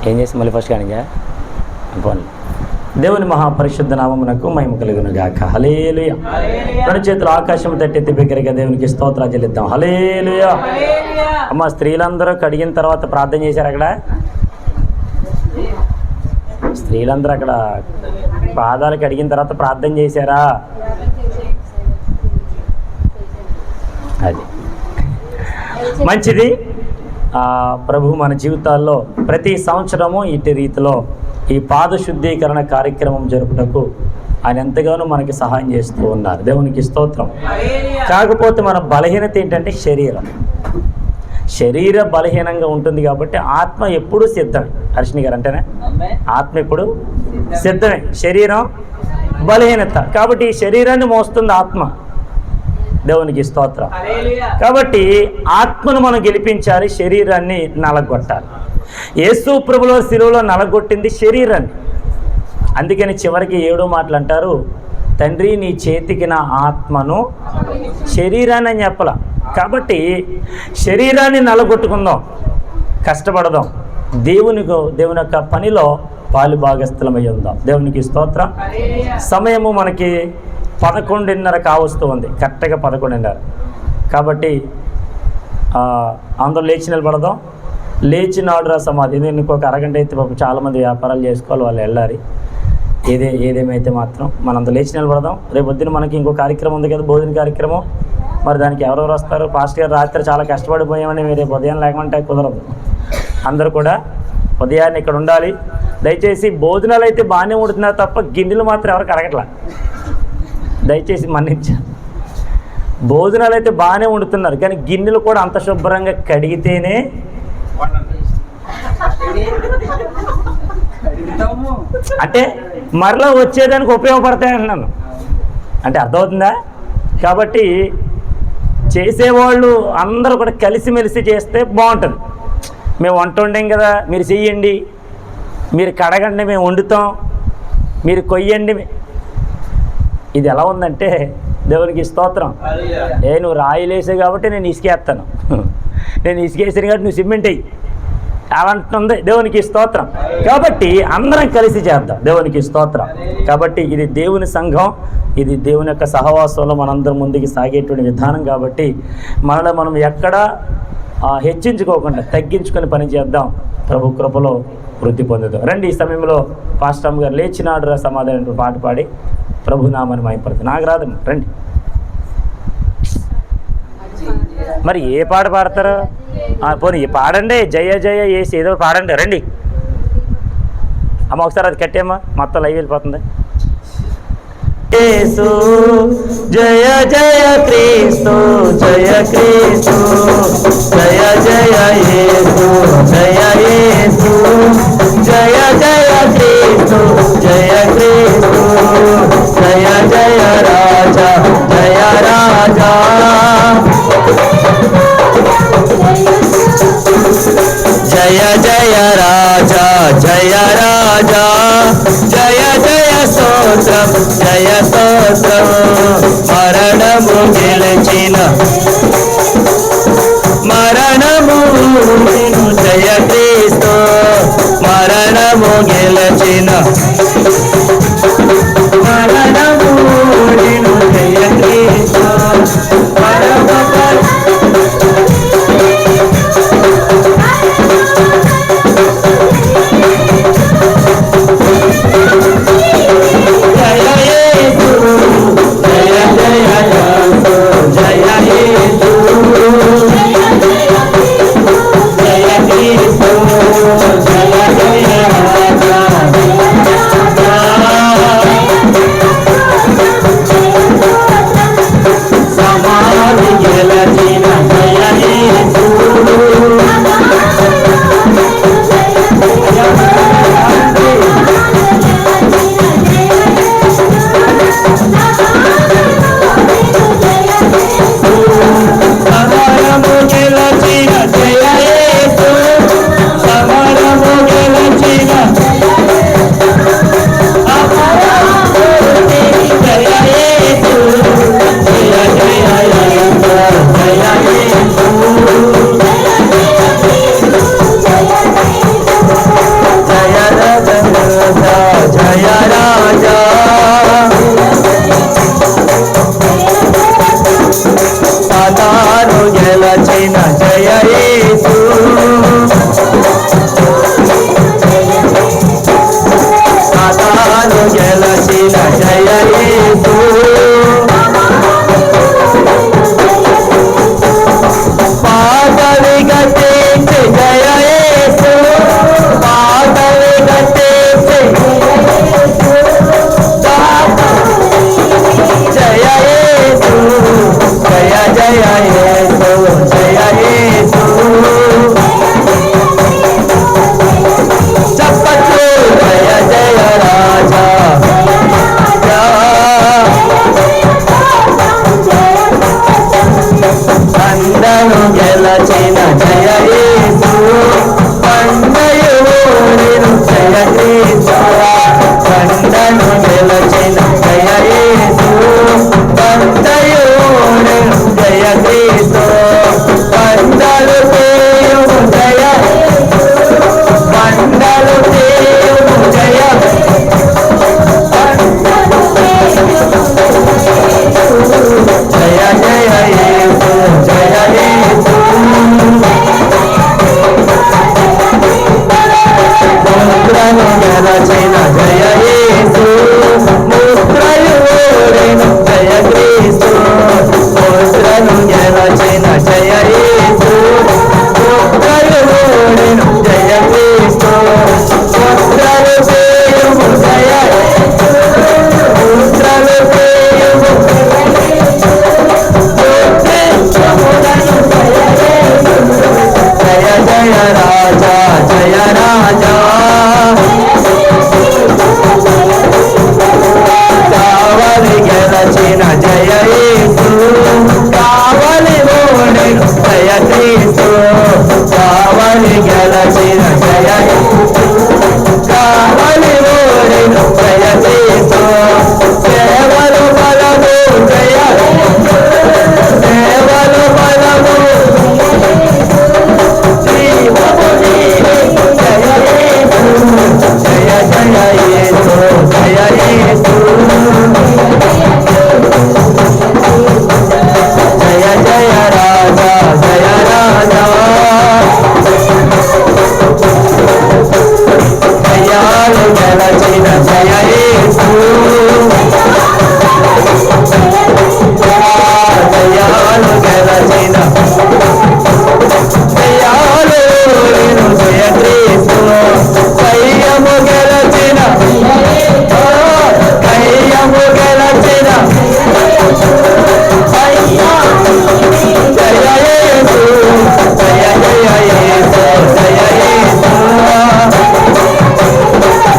ఏం చేసి మళ్ళీ ఫస్ట్ కానిగా పోనీ. దేవుని మహాపరిశుద్ధ నామమునకు మహిమ కలుగును గాక. హల్లెలూయా. రెండు చేతులు ఆకాశం తట్టెత్తి బిగ్గరగా దేవునికి స్తోత్రాలు చెల్లిద్దాం. హల్లెలూయా. అమ్మ, స్త్రీలందరూ కడిగిన తర్వాత ప్రార్థన చేశారు. అక్కడ స్త్రీలందరూ అక్కడ పాదాలు కడిగిన తర్వాత ప్రార్థన చేశారా? అది మంచిది. ప్రభు మన జీవితాల్లో ప్రతి సంవత్సరము ఇటు రీతిలో ఈ పాద శుద్ధీకరణ కార్యక్రమం జరుపుటకు ఆయన ఎంతగానో మనకి సహాయం చేస్తూ ఉన్నారు. దేవునికి స్తోత్రం. కాకపోతే మన బలహీనత ఏంటంటే శరీర బలహీనంగా ఉంటుంది కాబట్టి ఆత్మ ఎప్పుడూ సిద్ధమే. హర్షిని గారు అంటేనే ఆత్మ ఎప్పుడు సిద్ధమే, శరీరం బలహీనత. కాబట్టి ఈ శరీరాన్ని మోస్తుంది ఆత్మ. దేవునికి స్తోత్రం. కాబట్టి ఆత్మను మనం గెలిపించాలి, శరీరాన్ని నలగొట్టాలి. యేసు ప్రభులో శిలువలో నలగొట్టింది శరీరాన్ని. అందుకని చివరికి 7 మాటలు అంటారు, తండ్రి నీ చేతికి నా ఆత్మను, శరీరాన్ని అని చెప్పాల. కాబట్టి శరీరాన్ని నలగొట్టుకుందాం, కష్టపడదాం, దేవుని యొక్క పనిలో పాలు భాగస్థలమై ఉందాం. దేవునికి స్తోత్రం. సమయము మనకి 11:30 కావస్తూ ఉంది, కరెక్ట్గా 11:30. కాబట్టి అందరూ లేచి నిలబడదాం. లేచి నాడురా సమాధి. నేను ఇంకొక అరగంట అయితే పాపం చాలామంది వ్యాపారాలు చేసుకోవాలి, వాళ్ళు వెళ్ళాలి. ఏదేమైతే మాత్రం మనంతా లేచి నిలబడదాం. రేపు పొద్దున మనకి ఇంకో కార్యక్రమం ఉంది కదా, భోజన కార్యక్రమం. మరి దానికి ఎవరెవరు వస్తారు? పాస్టర్ గారు రాత్రి చాలా కష్టపడిపోయామని రేపు ఉదయం లేకుంటే కుదరదు. అందరూ కూడా ఉదయాన్నే ఇక్కడ ఉండాలి. దయచేసి భోజనాలు అయితే బాగానే ఉంటున్నారు తప్ప గిన్నెలు మాత్రం ఎవరికి అడగట్లా. దయచేసి మన్నించాలి. భోజనాలు అయితే బాగానే వండుతున్నారు, కానీ గిన్నెలు కూడా అంత శుభ్రంగా కడిగితేనే అంటే మరలా వచ్చేదానికి ఉపయోగపడతాయంటున్నాను. అంటే అర్థమవుతుందా? కాబట్టి చేసేవాళ్ళు అందరూ కూడా కలిసిమెలిసి చేస్తే బాగుంటుంది. మేము వంట వండాం కదా, మీరు చెయ్యండి, మీరు కడగండి, మేము వండుతాం, మీరు కొయ్యండి. ఇది ఎలా ఉందంటే, దేవునికి స్తోత్రం, నువ్వు రాయిలేసావు కాబట్టి నేను ఇసుకేస్తాను, నేను ఇసుకేసాను కాబట్టి నువ్వు సిమెంట్ అయ్యి అలాంటుంది. దేవునికి స్తోత్రం. కాబట్టి అందరం కలిసి చేద్దాం. దేవునికి స్తోత్రం. కాబట్టి ఇది దేవుని సంఘం, ఇది దేవుని యొక్క సహవాసంలో మనందరం ముందుకు సాగేటువంటి విధానం. కాబట్టి మనలో మనం ఎక్కడా హెచ్చించుకోకుండా తగ్గించుకొని పని చేద్దాం. ప్రభు కృపలో వృద్ధి పొందుదాం. రండి, ఈ సమయంలో పాస్టర్ గారు లేచినాడు సమాధానం పాట పాడి ప్రభునామాన్ని మహిమపడుతుంది. నాకు రాదు, రండి. మరి ఏ పాట పాడతారు? పోనీ పాడండి, జయ జయ ఏసి ఏదో పాడండి. రండి అమ్మ, ఒకసారి అది కట్టేమ్మా, మొత్తం లైవ్ వెళ్ళిపోతుంది. యేసు జయ జయ క్రీస్తు, జయ క్రీస్తు, జయ జయ యేసు, జయ యేసు, జయ జయ క్రీస్తు, జయ క్రీస్తు, జయ జయ రాజా, జయ రాజా, జయ జయ రాజా, జయ రాజా, జయ జయ స్తోత్రం, జయ స్తోత్రం. మరణము గెలిచిన మరణము జయ క్రీస్తు, మరణము గెలిచిన మరణము జయ క్రీస్తు. సమరము రాజా కావలి గెలచిన జయ యేసు కావలి ఓడెను జయ క్రీస్తు కావలి గెలచిన జయ కావలి ఓడెను జయ క్రీస్తు సేవలు బలము జయ సేవలు బలము జీవము నీవే జయ యేసు జయ జయ యేసు జయ యేసు జయ జయ రాజా జయ రాజా జయాలు గెలచిన జయ యేసు జయాలు గెలచిన జయాలు జయ క్రీస్తు కయ్యము గెలచిన కయ్యము గెలచిన జయ యేసు జయ జయ యేసు జయ యేసు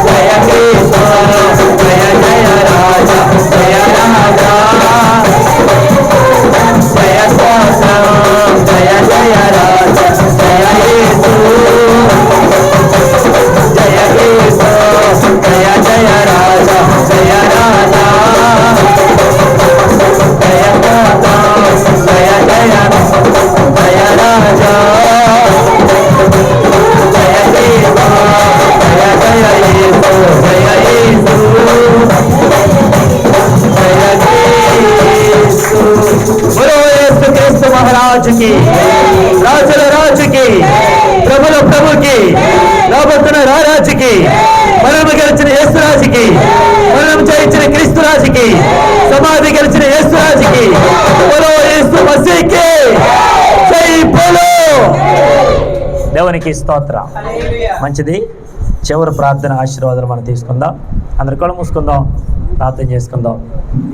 జయ క్రీస్తు జయ జయ రాజా జయ రాజా జయ స్తోత్రం జయ జయ రాజా జయ యేసు జయ క్రీస్తు జయ జయ రాజా జయ రాజా జయ స్తోత్రం జయ జయ జయ రాజా జయ క్రీస్తు జయ జయ యేసు జయ యేసు జయ యేసు బోలో యేసు క్రీస్తు మహారాజుకి రాజుల రాజుకి ప్రభుల ప్రభుకి రాబోతున్న రారాజుకి మరణము గెలిచిన యేసురాజుకి మరణం జయించిన క్రీస్తు రాజుకి సమాధి గెలిచిన యేసురాజుకి బోలో యేసు మసీహ్కి జై బోలో. దేవునికి స్తోత్రం. మంచిది. చివరి ప్రార్థన ఆశీర్వాదాలు మనం తీసుకుందాం. అందరు కూడా మూసుకుందాం, ప్రార్థన చేసుకుందాం.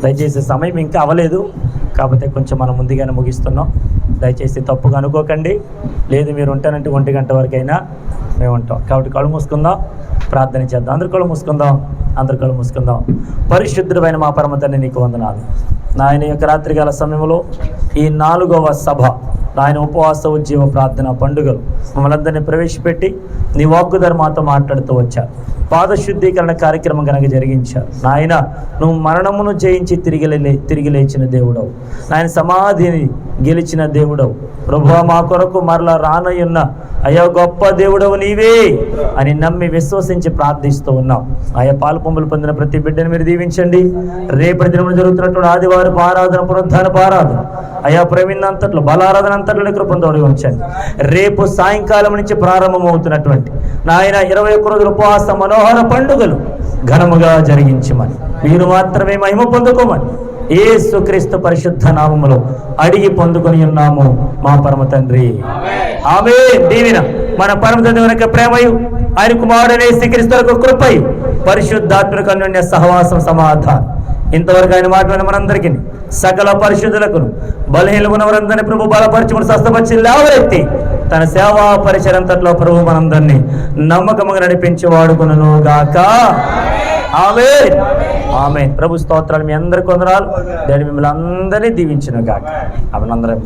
దయచేసి సమయం ఇంకా అవ్వలేదు కాకపోతే కొంచెం మనం ముందుగానే ముగిస్తున్నాం. దయచేసి తప్పుగా అనుకోకండి. లేదు మీరు ఉంటానంటే 1 గంట వరకైనా మేము ఉంటాం. కాబట్టి కళ్ళు మూసుకుందాం, ప్రార్థన చేద్దాం. అందరు కళ్ళు మూసుకుందాం, అందరు కళ్ళు మూసుకుందాం. పరిశుద్ధుడైన మా పరమ తండ్రి నీకు వందనాలు. నాయన యొక్క రాత్రికాల సమయంలో ఈ 4వ సభ నాయన ఉపవాస ఉజ్జీవ ప్రార్థన పండుగలు మమ్మల్ని అందరినీ ప్రవేశపెట్టి నీ వాక్కుదారు మాతో మాట్లాడుతూ వచ్చారు. పాదశుద్ధీకరణ కార్యక్రమం కనుక జరిగించారు. నాయన నువ్వు మరణమును జయించి తిరిగి లేచిన దేవుడవు. నాయన సమాధిని గెలిచిన దేవుడవు. ప్రభువా మా కొరకు మరలా రానయ్యున్న అయ్యా గొప్ప దేవుడవు నీవే అని నమ్మి విశ్వసించి ప్రార్థిస్తూ ఉన్నాం. ఆయా పాలు పొంగులు పొందిన ప్రతి బిడ్డను మీరు దీవించండి. రేపటి దినమున జరుగుతున్నటువంటి ఆదివారం ఆరాధన పునరుద్ధానపు ఆరాధన అయ్యా ప్రవీణంతట్లో బలారాధన అంతట్లో కృపంతోడి ఉంచండి. రేపు సాయంకాలం నుంచి ప్రారంభమవుతున్నటువంటి నాయన 21 రోజుల ఉపవాస మనోహర పండుగలు ఘనముగా జరిగించమని మీరు మాత్రమే మహిమ పొందుకోమని యేసుక్రీస్తు పరిశుద్ధ నామములో అడిగి పొందుకొని ఉన్నాము మా పరమ తండ్రి. ఆమేన్. దీవెన మన పరమ తండ్రి యొక్క ప్రేమయు ఆయన కుమారుడైన యేసుక్రీస్తు కృపయు పరిశుద్ధాత్మక అన్యోన్య సహవాసం సమాధానం ఇంతవరకు ఆయన మాట్లాడిన మనందరికీ సకల పరిశుద్ధులకు బలహీనమైన వారందరినీ ప్రభు బలపరిచి స్వస్థపరిచి లేవనెత్తి తన సేవా పరిచయంతట్లో ప్రభు మనందరినీ నమ్మకముగా నడిపించి వాడుకును గాక. ఆమేన్. ఆమేన్. ప్రభు స్తోత్రాలు. మీ అందరికి వందనాలు. దేవుడు మిమ్మల్ని అందరినీ దీవించును గాక. అభినందరం.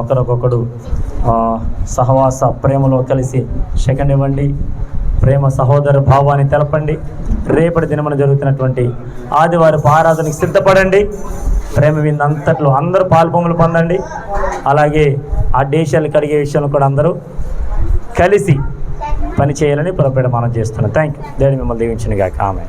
ఒకరికొకడు సహవాస ప్రేమలో కలిసి సెకండ్ ఇవ్వండి. ప్రేమ సహోదర భావాన్ని తెలపండి. రేపటి దినమున జరుగుతున్నటువంటి ఆదివారపు ఆరాధనకి సిద్ధపడండి. ప్రేమ విందంతట్లో అందరూ పాల్పొంగులు పొందండి. అలాగే ఆ దేశాలు కడిగే విషయంలో కూడా అందరూ కలిసి పని చేయాలని పొరపాటు మనం చేస్తున్నాం. Thank you. దేవుని మిమ్మల్ని దీవించును గాక. ఆమె.